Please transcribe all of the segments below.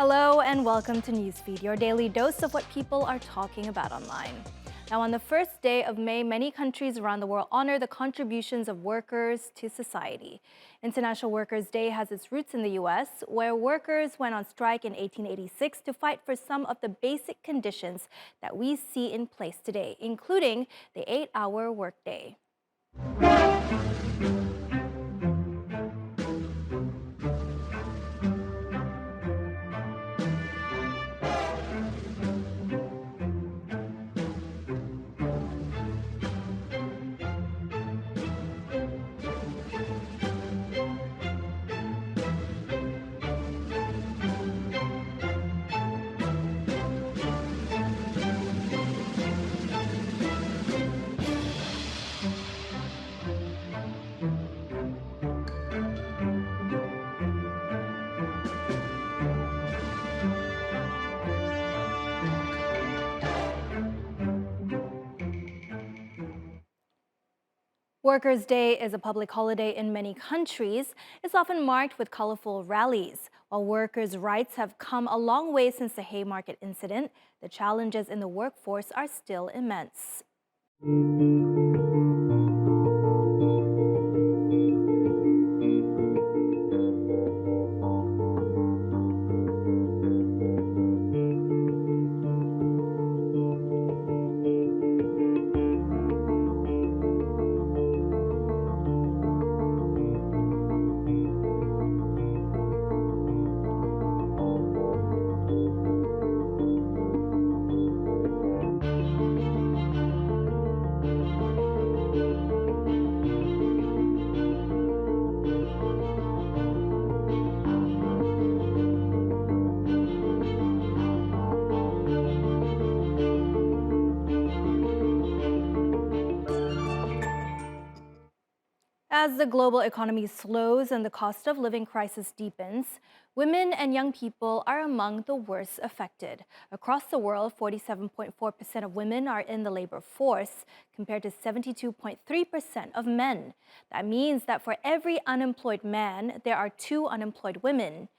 Hello and welcome to Newsfeed, your daily dose of what people are talking about online. Now, on the first day of May, many countries around the world honor the contributions of workers to society. International Workers' Day has its roots in the U.S., where workers went on strike in 1886 to fight for some of the basic conditions that we see in place today, including the 8-hour workday. Workers' Day is a public holiday in many countries. It's often marked with colorful rallies. While workers' rights have come a long way since the Haymarket incident, the challenges in the workforce are still immense. As the global economy slows and the cost of living crisis deepens, women and young people are among the worst affected. Across the world, 47.4% of women are in the labor force, compared to 72.3% of men. That means that for every unemployed man, there are 2 unemployed women.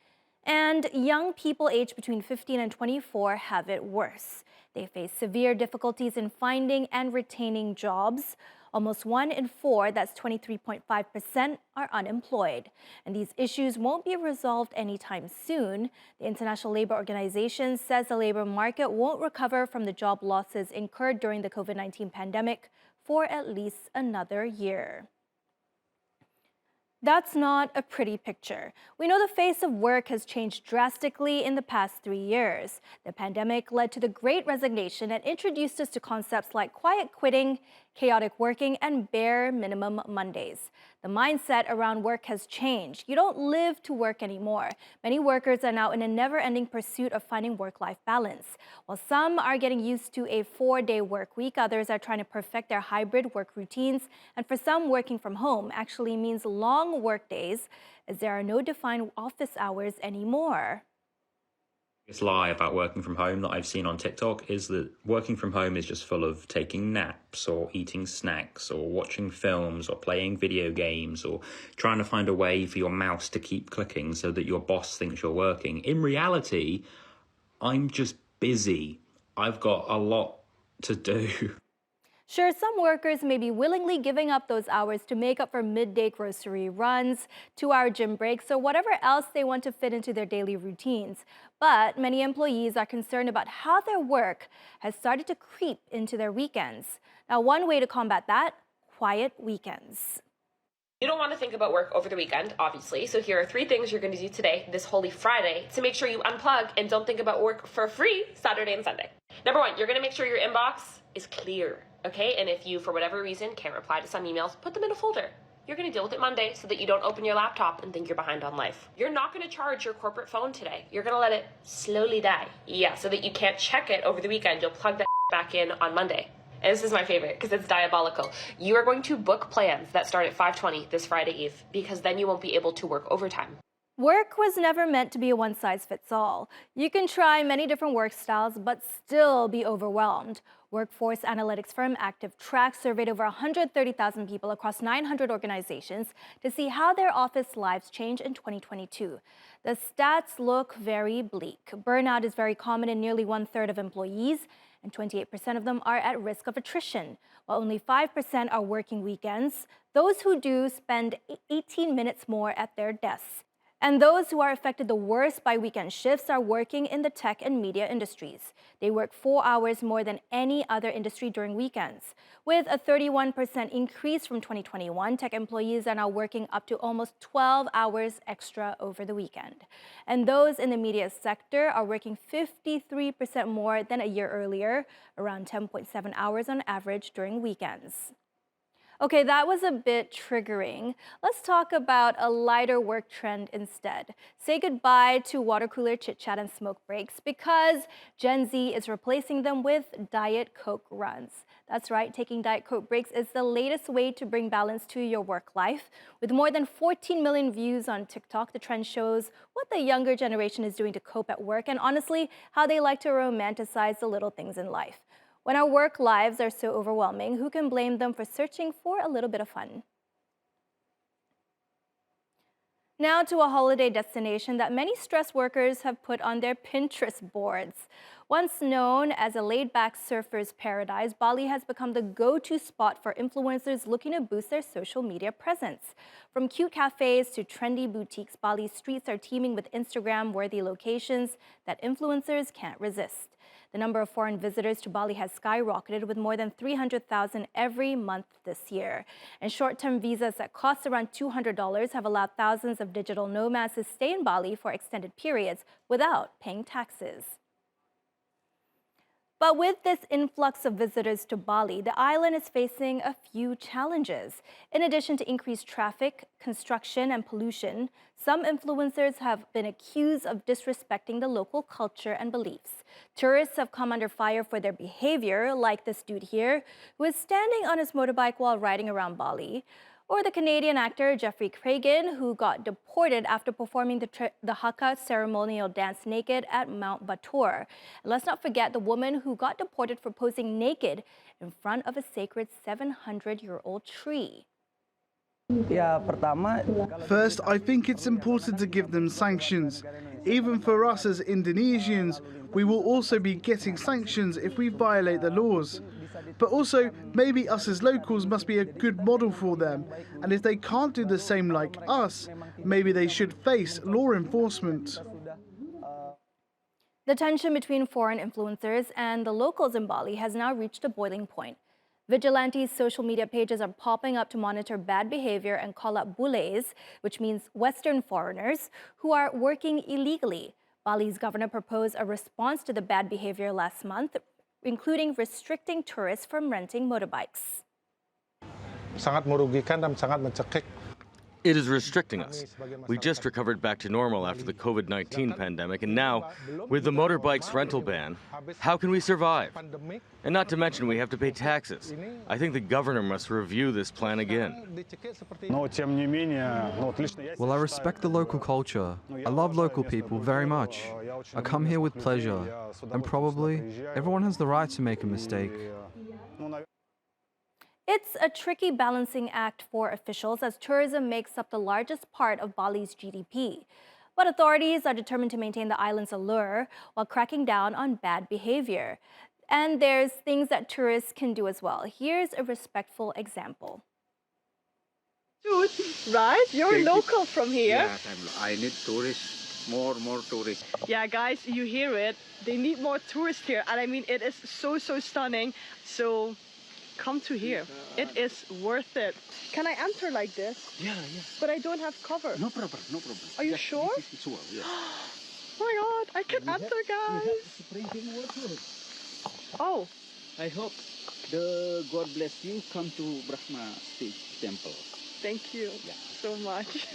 And young people aged between 15 and 24 have it worse. They face severe difficulties in finding and retaining jobs. Almost 1 in 4, that's 23.5%, are unemployed. And these issues won't be resolved anytime soon. The International Labour Organization says the labor market won't recover from the job losses incurred during the COVID-19 pandemic for at least another year. That's not a pretty picture. We know the face of work has changed drastically in the past 3 years. The pandemic led to the Great Resignation and introduced us to concepts like quiet quitting, chaotic working, and bare minimum Mondays. The mindset around work has changed. You don't live to work anymore. Many workers are now in a never-ending pursuit of finding work-life balance. While some are getting used to a 4-day work week, others are trying to perfect their hybrid work routines. And for some, working from home actually means long work days, as there are no defined office hours anymore. This lie about working from home that I've seen on TikTok is that working from home is just full of taking naps or eating snacks or watching films or playing video games or trying to find a way for your mouse to keep clicking so that your boss thinks you're working. In reality, I'm just busy. I've got a lot to do. Sure, some workers may be willingly giving up those hours to make up for midday grocery runs, 2-hour gym breaks, or whatever else they want to fit into their daily routines. But many employees are concerned about how their work has started to creep into their weekends. Now, one way to combat that: quiet weekends. You don't want to think about work over the weekend, obviously, so here are 3 things you're going to do today, this Holy Friday, to make sure you unplug and don't think about work for free Saturday and Sunday. Number 1, you're going to make sure your inbox is clear, okay? And if you, for whatever reason, can't reply to some emails, put them in a folder. You're going to deal with it Monday so that you don't open your laptop and think you're behind on life. You're not going to charge your corporate phone today. You're going to let it slowly die. Yeah, so that you can't check it over the weekend. You'll plug that back in on Monday. And this is my favorite because it's diabolical. You are going to book plans that start at 5:20 this Friday Eve, because then you won't be able to work overtime. Work was never meant to be a one size fits all. You can try many different work styles, but still be overwhelmed. Workforce analytics firm Active Track surveyed over 130,000 people across 900 organizations to see how their office lives change in 2022. The stats look very bleak. Burnout is very common in nearly one-third of employees, and 28% of them are at risk of attrition, while only 5% are working weekends. Those who do spend 18 minutes more at their desks. And those who are affected the worst by weekend shifts are working in the tech and media industries. They work 4 hours more than any other industry during weekends. With a 31% increase from 2021, tech employees are now working up to almost 12 hours extra over the weekend. And those in the media sector are working 53% more than a year earlier, around 10.7 hours on average during weekends. Okay, that was a bit triggering. Let's talk about a lighter work trend instead. Say goodbye to water cooler chit-chat and smoke breaks because Gen Z is replacing them with Diet Coke runs. That's right, taking Diet Coke breaks is the latest way to bring balance to your work life. With more than 14 million views on TikTok, the trend shows what the younger generation is doing to cope at work and honestly, how they like to romanticize the little things in life. When our work lives are so overwhelming, who can blame them for searching for a little bit of fun? Now to a holiday destination that many stressed workers have put on their Pinterest boards. Once known as a laid-back surfer's paradise, Bali has become the go-to spot for influencers looking to boost their social media presence. From cute cafes to trendy boutiques, Bali's streets are teeming with Instagram-worthy locations that influencers can't resist. The number of foreign visitors to Bali has skyrocketed with more than 300,000 every month this year. And short-term visas that cost around $200 have allowed thousands of digital nomads to stay in Bali for extended periods without paying taxes. But with this influx of visitors to Bali, the island is facing a few challenges. In addition to increased traffic, construction, and pollution, some influencers have been accused of disrespecting the local culture and beliefs. Tourists have come under fire for their behavior, like this dude here, who is standing on his motorbike while riding around Bali. Or the Canadian actor Jeffrey Cragen, who got deported after performing the Haka ceremonial dance naked at Mount Batur. And let's not forget the woman who got deported for posing naked in front of a sacred 700-year-old tree. First, I think it's important to give them sanctions. Even for us as Indonesians, we will also be getting sanctions if we violate the laws. But also, maybe us as locals must be a good model for them. And if they can't do the same like us, maybe they should face law enforcement. The tension between foreign influencers and the locals in Bali has now reached a boiling point. Vigilantes' social media pages are popping up to monitor bad behavior and call out bules, which means Western foreigners, who are working illegally. Bali's governor proposed a response to the bad behavior last month, including restricting tourists from renting motorbikes. Sangat merugikan dan sangat mencekik. It is restricting us. We just recovered back to normal after the COVID-19 pandemic, and now, with the motorbikes rental ban, how can we survive? And not to mention, we have to pay taxes. I think the governor must review this plan again. Well, I respect the local culture. I love local people very much. I come here with pleasure. And probably, everyone has the right to make a mistake. It's a tricky balancing act for officials as tourism makes up the largest part of Bali's GDP. But authorities are determined to maintain the island's allure while cracking down on bad behavior. And there's things that tourists can do as well. Here's a respectful example. Dude, right? You're local from here. Yes, I need tourists, more tourists. Yeah, guys, you hear it. They need more tourists here. And I mean, it is so stunning. So come to here. It is worth it. Can I enter like this? Yeah. But I don't have cover. No problem. Are you sure? Sure, yeah. Oh my God, I can enter, guys. Drinking water. Oh. I hope the God bless you. Come to Brahma Stage Temple. Thank you so much.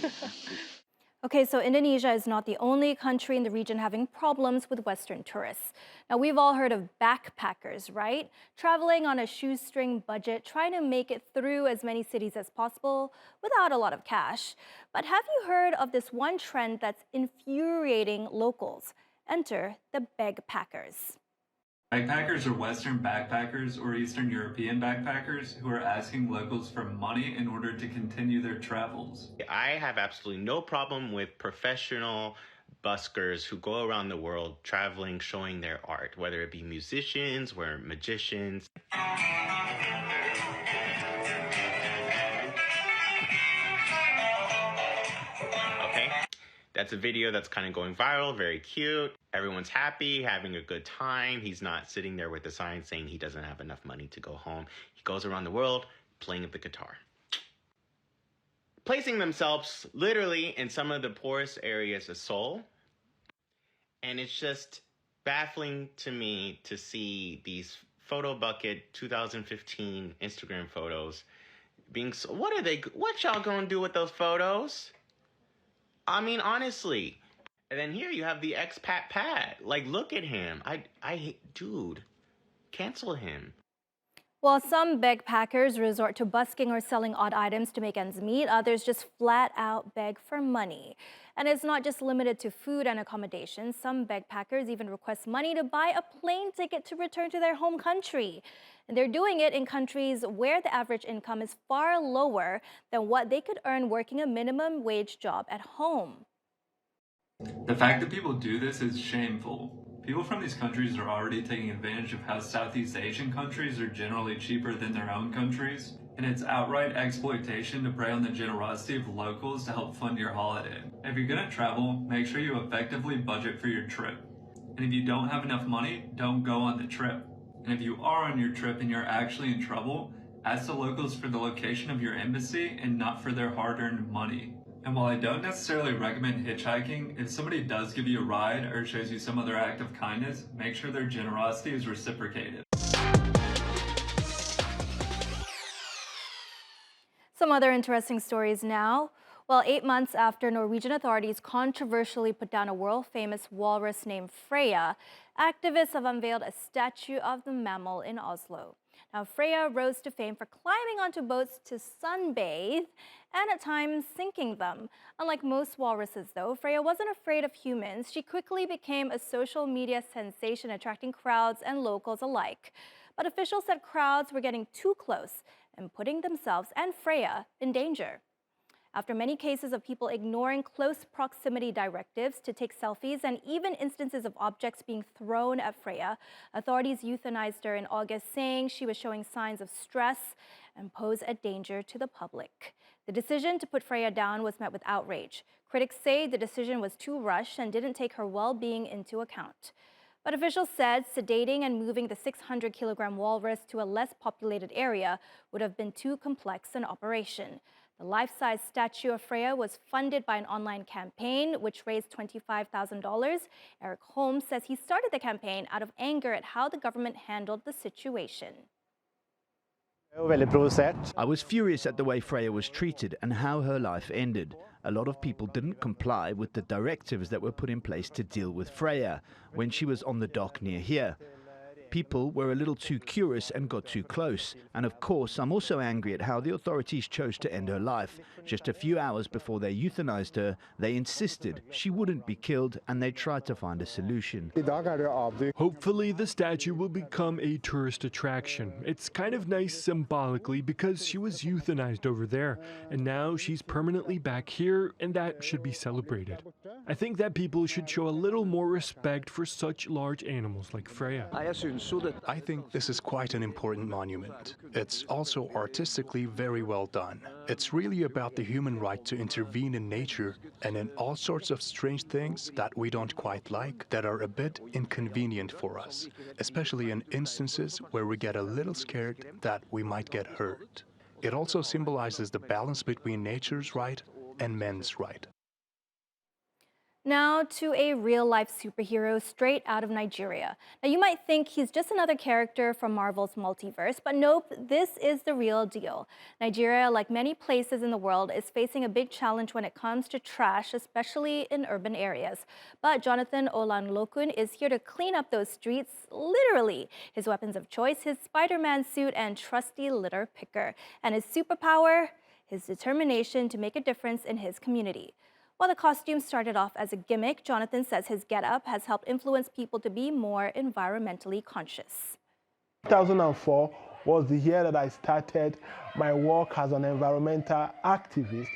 Okay, so Indonesia is not the only country in the region having problems with Western tourists. Now, we've all heard of backpackers, right? Traveling on a shoestring budget, trying to make it through as many cities as possible without a lot of cash. But have you heard of this one trend that's infuriating locals? Enter the bagpackers. Backpackers are Western backpackers or Eastern European backpackers who are asking locals for money in order to continue their travels. I have absolutely no problem with professional buskers who go around the world traveling, showing their art, whether it be musicians or magicians. Okay, that's a video that's kind of going viral, very cute. Everyone's happy, having a good time. He's not sitting there with a sign saying he doesn't have enough money to go home. He goes around the world playing the guitar, placing themselves literally in some of the poorest areas of Seoul. And it's just baffling to me to see these photo bucket 2015 Instagram photos being so, what y'all gonna do with those photos? I mean, honestly. And then here you have the expat Pat. Like, look at him. Dude, cancel him. While some backpackers resort to busking or selling odd items to make ends meet, others just flat out beg for money. And it's not just limited to food and accommodation. Some backpackers even request money to buy a plane ticket to return to their home country. And they're doing it in countries where the average income is far lower than what they could earn working a minimum wage job at home. The fact that people do this is shameful. People from these countries are already taking advantage of how Southeast Asian countries are generally cheaper than their own countries, and it's outright exploitation to prey on the generosity of locals to help fund your holiday. If you're gonna travel, make sure you effectively budget for your trip. And if you don't have enough money, don't go on the trip. And if you are on your trip and you're actually in trouble, ask the locals for the location of your embassy and not for their hard-earned money. And while I don't necessarily recommend hitchhiking, if somebody does give you a ride or shows you some other act of kindness, make sure their generosity is reciprocated. Some other interesting stories now. Well, 8 months after Norwegian authorities controversially put down a world-famous walrus named Freya, activists have unveiled a statue of the mammal in Oslo. Now, Freya rose to fame for climbing onto boats to sunbathe and at times sinking them. Unlike most walruses, though, Freya wasn't afraid of humans. She quickly became a social media sensation, attracting crowds and locals alike. But officials said crowds were getting too close and putting themselves and Freya in danger. After many cases of people ignoring close proximity directives to take selfies and even instances of objects being thrown at Freya, authorities euthanized her in August, saying she was showing signs of stress and pose a danger to the public. The decision to put Freya down was met with outrage. Critics say the decision was too rushed and didn't take her well-being into account. But officials said sedating and moving the 600-kilogram walrus to a less populated area would have been too complex an operation. The life-size statue of Freya was funded by an online campaign, which raised $25,000. Eric Holmes says he started the campaign out of anger at how the government handled the situation. I was furious at the way Freya was treated and how her life ended. A lot of people didn't comply with the directives that were put in place to deal with Freya when she was on the dock near here. People were a little too curious and got too close. And of course, I'm also angry at how the authorities chose to end her life. Just a few hours before they euthanized her, they insisted she wouldn't be killed and they tried to find a solution. Hopefully the statue will become a tourist attraction. It's kind of nice symbolically because she was euthanized over there and now she's permanently back here and that should be celebrated. I think that people should show a little more respect for such large animals like Freya. I think this is quite an important monument. It's also artistically very well done. It's really about the human right to intervene in nature and in all sorts of strange things that we don't quite like, that are a bit inconvenient for us, especially in instances where we get a little scared that we might get hurt. It also symbolizes the balance between nature's right and men's right. Now to a real-life superhero straight out of Nigeria. Now you might think he's just another character from Marvel's multiverse, but nope, this is the real deal. Nigeria, like many places in the world, is facing a big challenge when it comes to trash, especially in urban areas. But Jonathan Olanlokun is here to clean up those streets, literally. His weapons of choice, his Spider-Man suit and trusty litter picker. And his superpower, his determination to make a difference in his community. While the costume started off as a gimmick, Jonathan says his getup has helped influence people to be more environmentally conscious. 2004 was the year that I started my work as an environmental activist.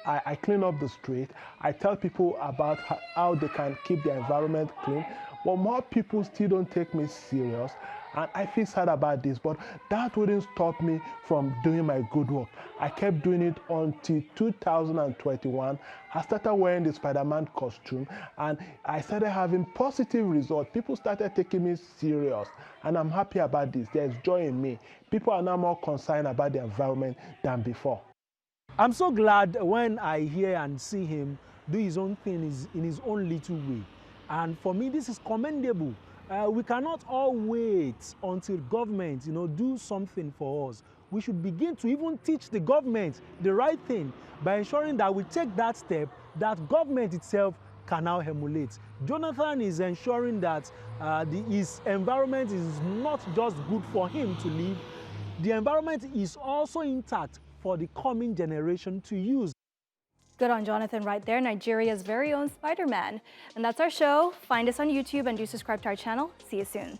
I clean up the street. I tell people about how they can keep their environment clean, but more people still don't take me serious. And I feel sad about this, but that wouldn't stop me from doing my good work. I kept doing it until 2021. I started wearing the Spider-Man costume and I started having positive results. People started taking me serious and I'm happy about this. There's joy in me. People are now more concerned about the environment than before. I'm so glad when I hear and see him do his own thing in his own little way. And for me, this is commendable. We cannot all wait until government, do something for us. We should begin to even teach the government the right thing by ensuring that we take that step that government itself can now emulate. Jonathan is ensuring that his environment is not just good for him to live, the environment is also intact for the coming generation to use. Good on Jonathan right there, Nigeria's very own Spider-Man. And that's our show. Find us on YouTube and do subscribe to our channel. See you soon.